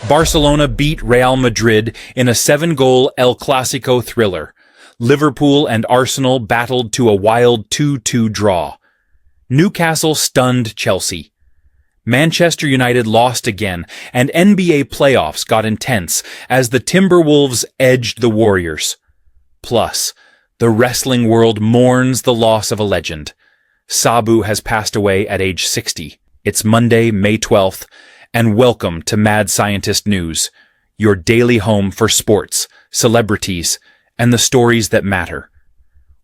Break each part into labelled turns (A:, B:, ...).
A: Barcelona beat Real Madrid in a 7-goal El Clásico thriller. Liverpool and Arsenal battled to a wild 2-2 draw. Newcastle stunned Chelsea. Manchester United lost again, and NBA playoffs got intense as the Timberwolves edged the Warriors. Plus, the wrestling world mourns the loss of a legend. Sabu has passed away at age 60. It's Monday, May 12th, and welcome to Mad Scientist News, your daily home for sports, celebrities, and the stories that matter.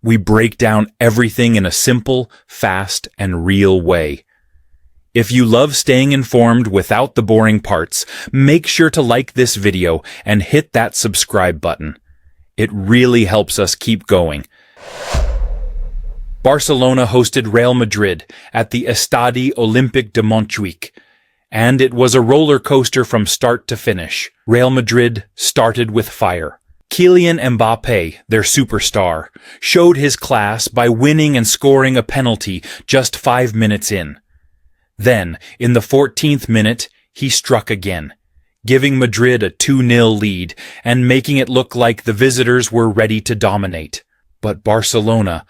A: We break down everything in a simple, fast, and real way. If you love staying informed without the boring parts, make sure to like this video and hit that subscribe button. It really helps us keep going. Barcelona hosted Real Madrid at the Estadi Olímpic de Montjuïc, and it was a roller coaster from start to finish. Real Madrid started with fire. Kylian Mbappé, their superstar, showed his class by winning and scoring a penalty just 5 minutes in. Then, in the 14th minute, he struck again, giving Madrid a 2-0 lead and making it look like the visitors were ready to dominate. But Barcelona,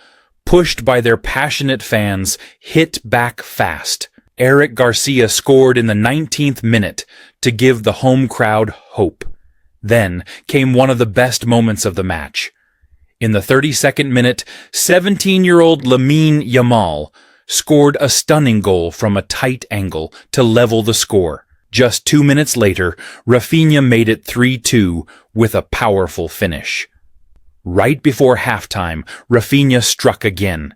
A: pushed by their passionate fans, hit back fast. Eric Garcia scored in the 19th minute to give the home crowd hope. Then came one of the best moments of the match. In the 32nd minute, 17-year-old Lamine Yamal scored a stunning goal from a tight angle to level the score. Just 2 minutes later, Raphinha made it 3-2 with a powerful finish. Right before halftime, Raphinha struck again,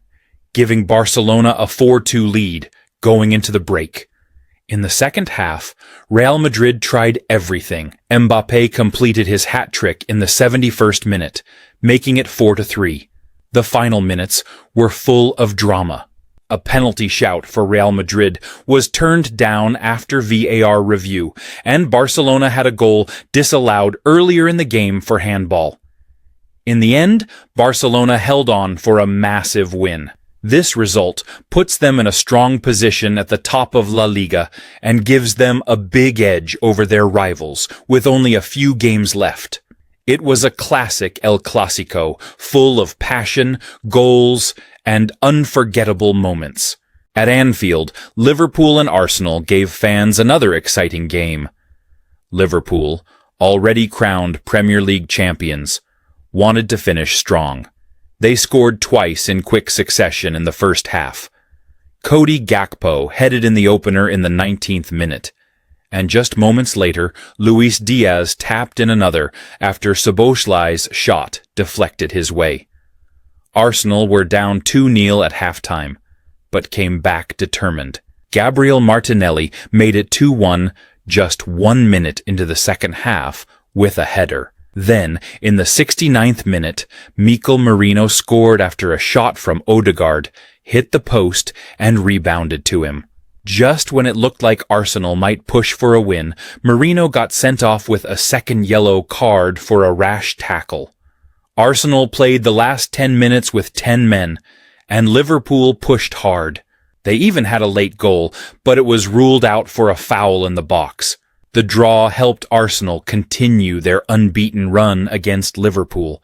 A: giving Barcelona a 4-2 lead going into the break. In the second half, Real Madrid tried everything. Mbappé completed his hat-trick in the 71st minute, making it 4-3. The final minutes were full of drama. A penalty shout for Real Madrid was turned down after VAR review, and Barcelona had a goal disallowed earlier in the game for handball. In the end, Barcelona held on for a massive win. This result puts them in a strong position at the top of La Liga and gives them a big edge over their rivals with only a few games left. It was a classic El Clásico, full of passion, goals, and unforgettable moments. At Anfield, Liverpool and Arsenal gave fans another exciting game. Liverpool, already crowned Premier League champions, wanted to finish strong. They scored twice in quick succession in the first half. Cody Gakpo headed in the opener in the 19th minute, and just moments later, Luis Diaz tapped in another after Szoboszlai's shot deflected his way. Arsenal were down 2-0 at halftime, but came back determined. Gabriel Martinelli made it 2-1 just 1 minute into the second half with a header. Then, in the 69th minute, Merino scored after a shot from Odegaard, hit the post, and rebounded to him. Just when it looked like Arsenal might push for a win, Merino got sent off with a second yellow card for a rash tackle. Arsenal played the last 10 minutes with 10 men, and Liverpool pushed hard. They even had a late goal, but it was ruled out for a foul in the box. The draw helped Arsenal continue their unbeaten run against Liverpool,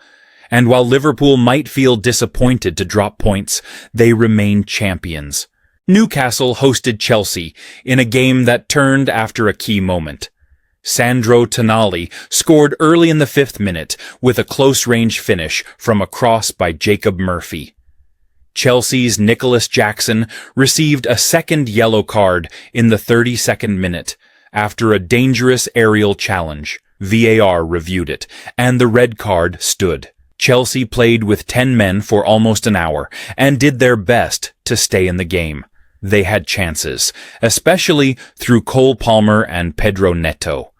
A: and while Liverpool might feel disappointed to drop points, they remain champions. Newcastle hosted Chelsea in a game that turned after a key moment. Sandro Tonali scored early in the 5th minute with a close-range finish from a cross by Jacob Murphy. Chelsea's Nicholas Jackson received a second yellow card in the 32nd minute after a dangerous aerial challenge. VAR reviewed it, and the red card stood. Chelsea played with 10 men for almost an hour and did their best to stay in the game. They had chances, especially through Cole Palmer and Pedro Neto,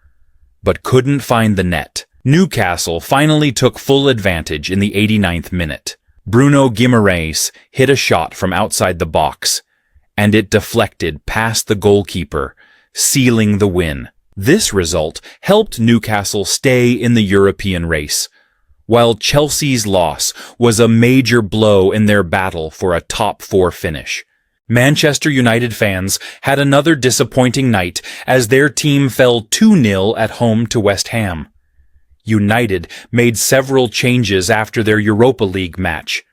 A: but couldn't find the net. Newcastle finally took full advantage in the 89th minute. Bruno Guimarães hit a shot from outside the box, and it deflected past the goalkeeper, sealing the win. This result helped Newcastle stay in the European race, while Chelsea's loss was a major blow in their battle for a top 4 finish. Manchester United fans had another disappointing night as their team fell 2-0 at home to West Ham. United made several changes after their Europa League match,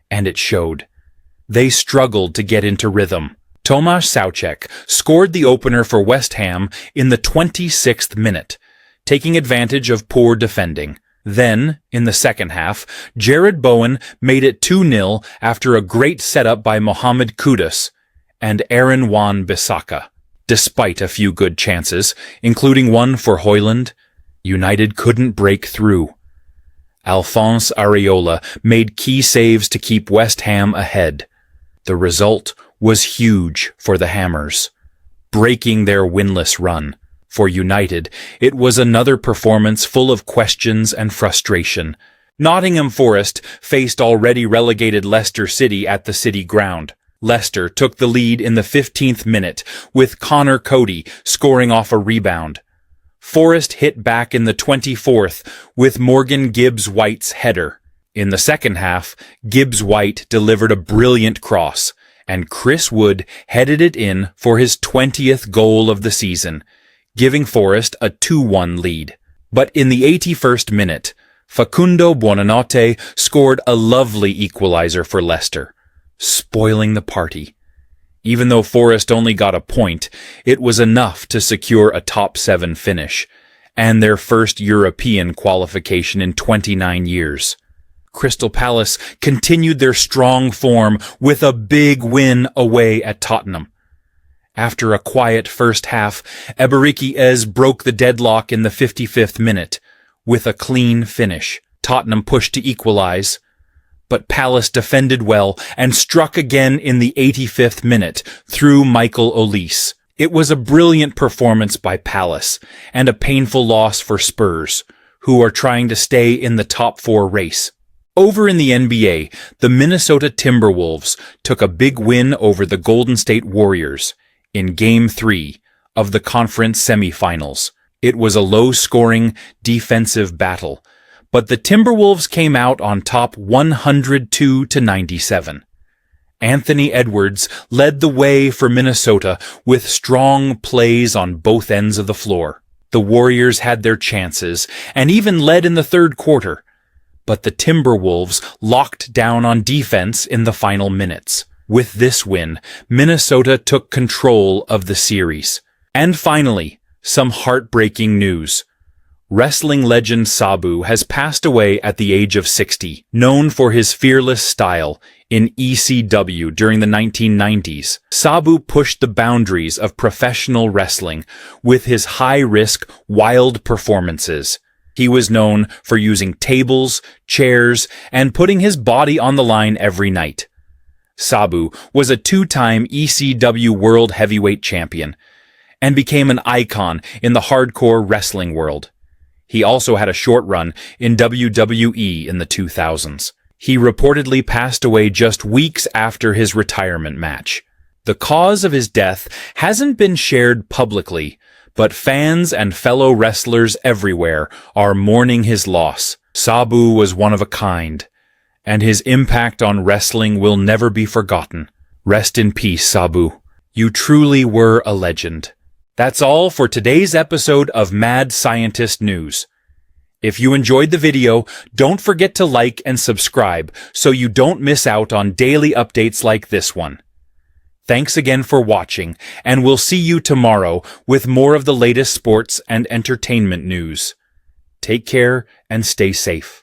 A: and it showed. They struggled to get into rhythm. Tomáš Souček scored the opener for West Ham in the 26th minute, taking advantage of poor defending. Then, in the second half, Jarrod Bowen made it 2-0 after a great setup by Mohamed Kudus and Aaron Wan-Bissaka. Despite a few good chances, including one for Højlund, United couldn't break through. Alphonse Areola made key saves to keep West Ham ahead. The result was huge for the Hammers, breaking their winless run. For United, it was another performance full of questions and frustration. Nottingham Forest faced already relegated Leicester City at the City Ground. Leicester took the lead in the 15th minute, with Connor Cody scoring off a rebound. Forest hit back in the 24th with Morgan Gibbs-White's header. In the second half, Gibbs-White delivered a brilliant cross, and Chris Wood headed it in for his 20th goal of the season, giving Forest a 2-1 lead. But in the 81st minute, Facundo Buonanotte scored a lovely equalizer for Leicester, spoiling the party. Even though Forest only got a point, it was enough to secure a top-7 finish, and their first European qualification in 29 years. Crystal Palace continued their strong form with a big win away at Tottenham. After a quiet first half, Eberiki Eze broke the deadlock in the 55th minute with a clean finish. Tottenham pushed to equalize, but Palace defended well and struck again in the 85th minute through Michael Olise. It was a brilliant performance by Palace and a painful loss for Spurs, who are trying to stay in the top 4 race. Over in the NBA, the Minnesota Timberwolves took a big win over the Golden State Warriors in Game 3 of the conference semifinals. It was a low-scoring, defensive battle, but the Timberwolves came out on top 102-97. Anthony Edwards led the way for Minnesota with strong plays on both ends of the floor. The Warriors had their chances and even led in the third quarter, but the Timberwolves locked down on defense in the final minutes. With this win, Minnesota took control of the series. And finally, some heartbreaking news. Wrestling legend Sabu has passed away at the age of 60. Known for his fearless style in ECW during the 1990s, Sabu pushed the boundaries of professional wrestling with his high-risk, wild performances. He was known for using tables, chairs, and putting his body on the line every night. Sabu was a 2-time ECW World Heavyweight Champion and became an icon in the hardcore wrestling world. He also had a short run in WWE in the 2000s. He reportedly passed away just weeks after his retirement match. The cause of his death hasn't been shared publicly, but fans and fellow wrestlers everywhere are mourning his loss. Sabu was one of a kind, and his impact on wrestling will never be forgotten. Rest in peace, Sabu. You truly were a legend. That's all for today's episode of Mad Scientist News. If you enjoyed the video, don't forget to like and subscribe so you don't miss out on daily updates like this one. Thanks again for watching, and we'll see you tomorrow with more of the latest sports and entertainment news. Take care and stay safe.